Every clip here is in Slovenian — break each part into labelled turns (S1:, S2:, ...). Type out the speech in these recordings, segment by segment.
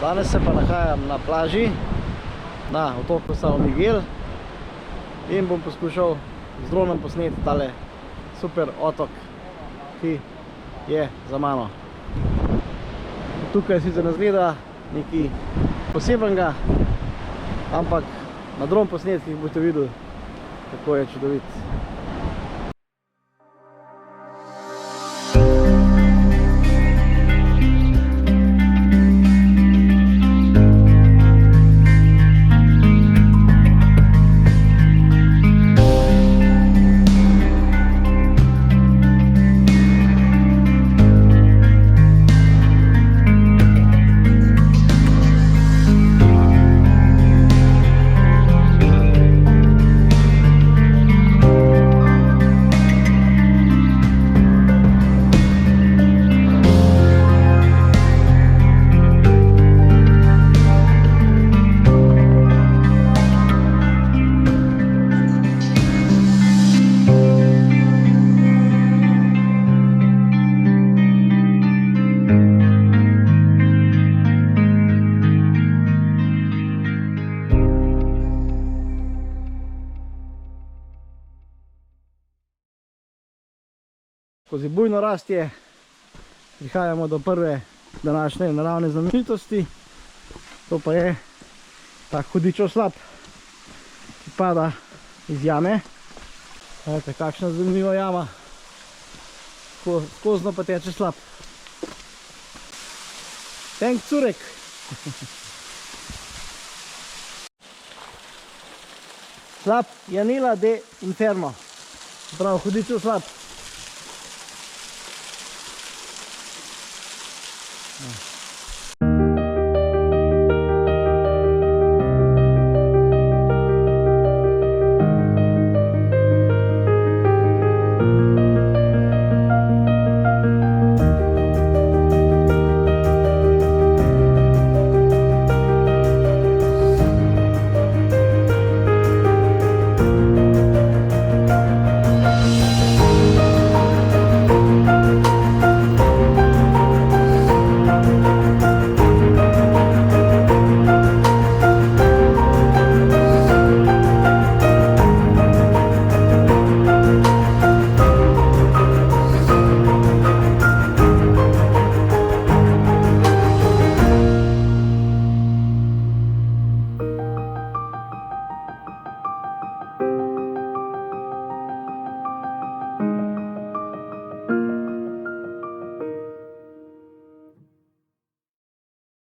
S1: Danes se pa nahajam na plaži na otoku San Miguel in bom poskušal z dronom posneti tale super otok, ki je za mano. Tukaj sicer ne izgleda nekaj posebenega, ampak na dron posnetkih boste videli, kako je čudovit. Skozi bujno rastje prihajamo do prve današnje naravne znamenitosti. To pa je ta hudičev slap, ki pada iz jame. Gledajte, kakšna zanimiva jama. Skozi pa teče slap. Tenk curek. Slap Janila de Inferno. Prav, hudičev slap.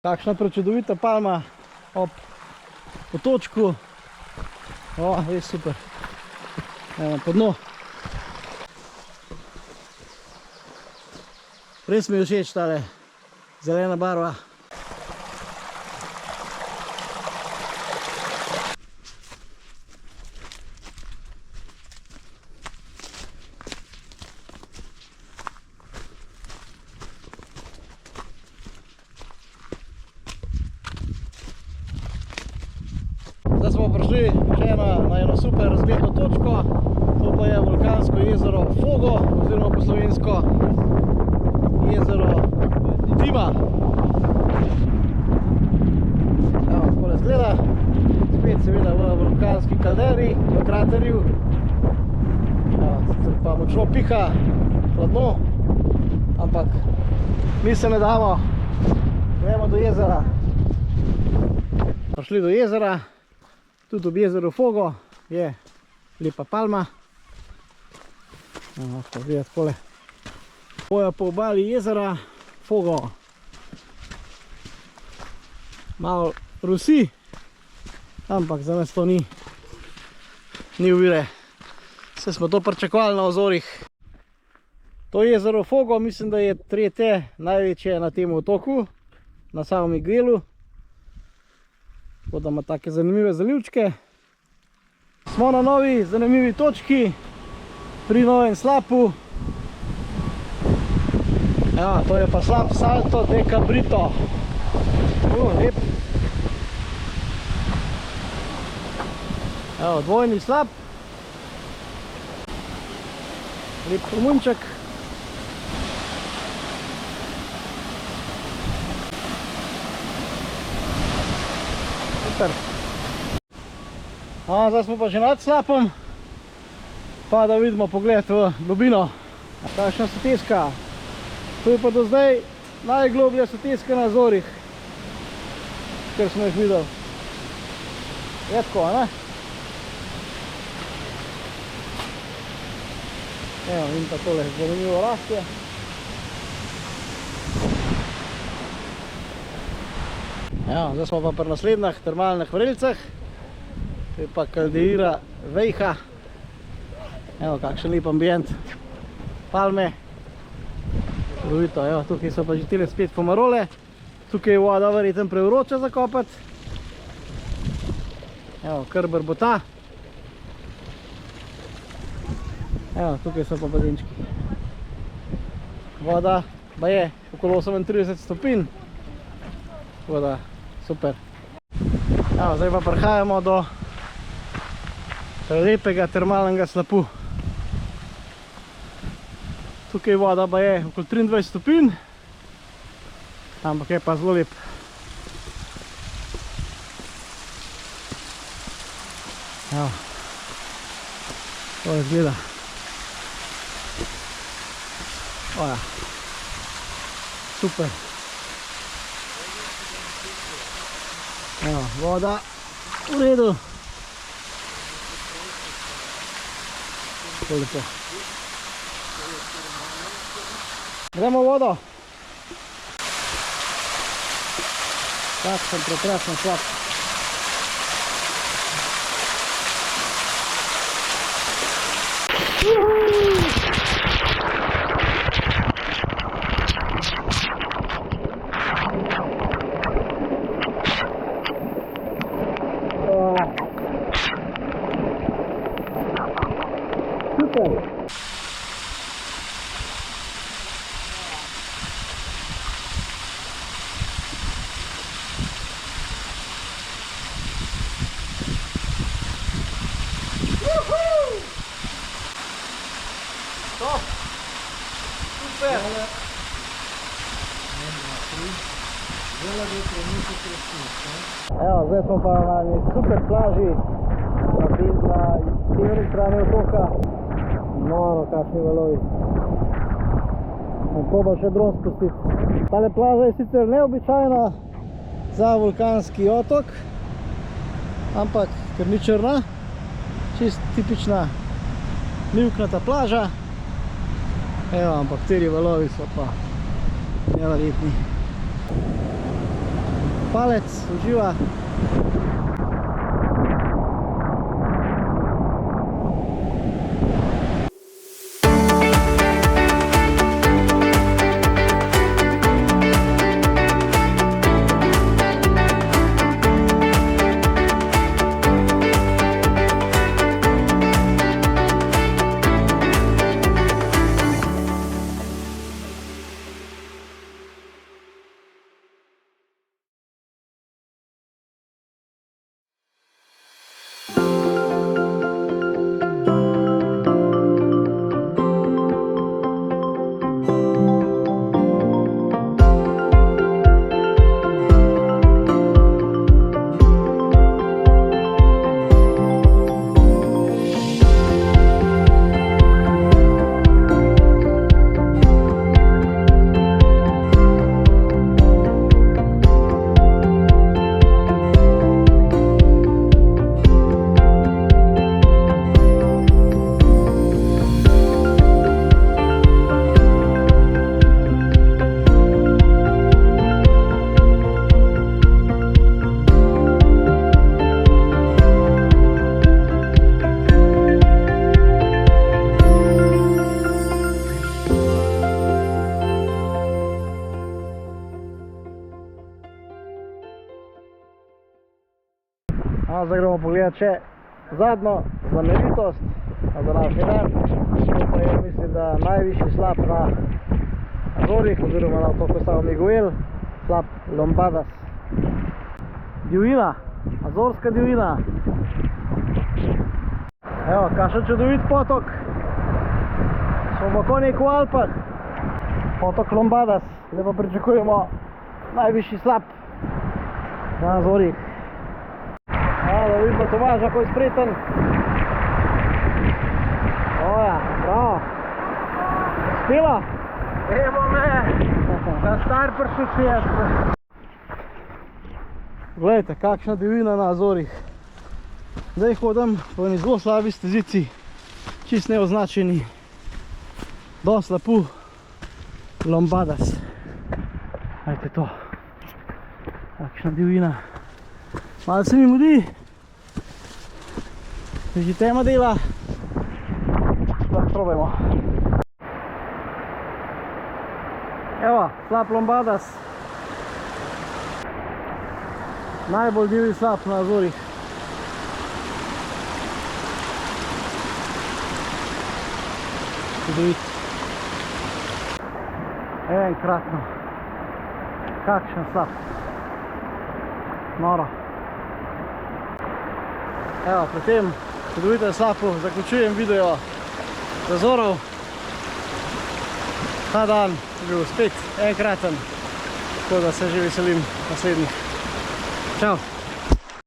S1: Takšna prečudovita palma ob potočku. O, res super. Po dnu. Res mi je všeč tale zelena barva. Zdaj smo prišli še na eno super razgledno točko, to pa je vulkansko jezero Fogo, oziroma po slovensko jezero Dima. Evo, takole izgleda, spet seveda v vulkanski kalderi, v kraterju. Sicer pa močno piha, hladno, ampak mi se ne damo, gremo do jezera. Prišli do jezera. Tudi ob jezeru Fogo je lepa palma. Lahko vidite takole. Pojo po obali jezera Fogo. Malo rusi, ampak za nas to ni ovire. Vse smo to pričakovali na ozorih. To jezero Fogo mislim, da je tretje največje na tem otoku, na San Miguelu. Tako da ima take zanimive zalivčke. Smo na novi zanimivi točki pri novem slapu. Evo, to je pa slap Salto de Cabrito. Lep. Evo, dvojni slap. Lep Romunček. super. Zdaj smo pa že nad slapom, pa da vidimo pogled v globino. Takšna soteska. To je pa do zdaj najgloblja soteska na Azorih, kar smo jih videli. Je tako, ne? Evo, in pa tole zanimivo rastje. Evo, zdaj smo pa pri naslednjih termalnih vrelcah. To je pa Caldeira Vieja. Evo, kakšen lep ambient. Palme. Čudovito, evo, tukaj so pa že tile spet pomarole. Tukaj je voda verjetno prevroča zakopati. Evo, kar brbota. Evo, tukaj so pa bazenčki. Voda pa je okolo 38 stopinj. Voda, super. Evo, zdaj pa prihajamo do lepega termalnega slapu. Tukaj voda pa je okoli 23 stopinj, ampak je pa zelo lep. Evo, to izgleda. Oja, super. Evo, voda v redu. To lepo. Gremo v vodo. Takšen prekrasen slap. Super. Top! Super! Evo, zdaj smo pa na eni super plaži na severni strani otoka. Noro, kakšni valovi. Tako pa še dron spustiti. Tale plaža je sicer neobičajna za vulkanski otok, ampak ker ni črna, čist tipična mivknata plaža. Evo, ampak teri valovi so pa neverjetni. Palec uživa. Zdaj gremo pogledati še zadnjo znamenitost na današnji dan. To pa je, mislim, da najvišji slap na Azorih oziroma na otoku San Miguel, slap Lombadas. Divjina, azorska divjina. Evo, kakšen čudovit potok. Smo pa konec v Alpah. Potok Lombadas. Zdaj pa pričakujemo najvišji slap na Azorih. Da vidimo Tomaža, ko je spreten. Oja, bravo. Spila?
S2: Evo me, da star prišel čest.
S1: Glejte, kakšna divina na Azorih. Zdaj hodim po eni zelo slabi stezici, čist neoznačeni, dosti lepo, Lombadas. Ajte to, kakšna divina. Malo se mi mudi, že tema dela, lahko probajmo. Evo, slap Lombadas. Najbolj divji slap na Azorih. Čudovit. Enkratno. Kakšen slap. Noro. Evo, pri tem čudovitem slapu zaključujem video z Azorov. Ta dan je bil spet enkraten, tako da se že veselim naslednjih. Čau!